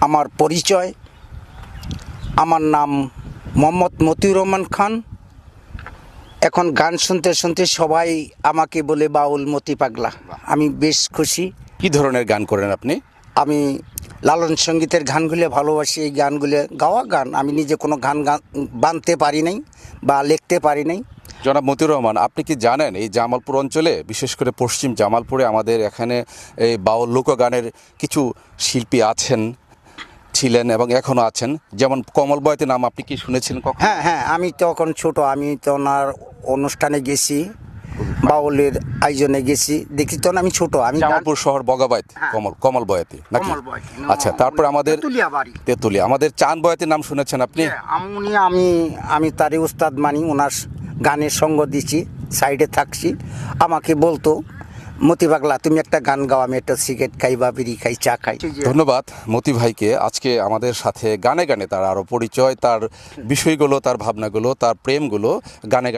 আমার পরিচয়, আমার নাম মোহাম্মদ মতিউর রহমান খান। এখন গান শুনতে শুনতে সবাই আমাকে বলে বাউল মতি পাগলা। আমি বেশ খুশি। কি ধরনের গান করেন আপনি? আমি লালন সঙ্গীতের গানগুলো ভালোবাসি। এই গানগুলো গাওয়া গান, আমি নিজে কোনো গান বানতে পারি নাই বা লিখতে পারি নাই। জনাব মতিউর রহমান, আপনি কি জানেন এই জামালপুর অঞ্চলে, বিশেষ করে পশ্চিম জামালপুরে আমাদের এখানে এই বাউল লোকগানের কিছু শিল্পী ছিলেন এবং এখনও আছেন, যেমন কমল বয়াতি নাম আপনি কি শুনেছেন কখন? হ্যাঁ হ্যাঁ, আমি তখন ছোট, আমি তো ওনার অনুষ্ঠানে গেছি, বাউলের আয়োজনে গেছি, দেখি তখন আমি ছোট। আমি জামালপুর শহর বগাবাইত কমল বয়াতি নাকি? আচ্ছা, তারপর আমাদের তেতুলিয়া আমাদের চাঁদ বয়াতির নাম শুনেছেন আপনি? আমি তারই উস্তাদ মানি, ওনার গানের সঙ্গ দিচ্ছি, সাইডে থাকছি। আমাকে বলতো মতি পাগলা তুমি একটা গান গাও, আমি একটা সিগারেট খাই বা বিড়ি খাই, চা খাই। ধন্যবাদ মতি ভাইকে। আজকে আমাদের সাথে গানে গানে তার আরও পরিচয়, তার বিষয়গুলো, তার ভাবনাগুলো, তার প্রেমগুলো গানে গানে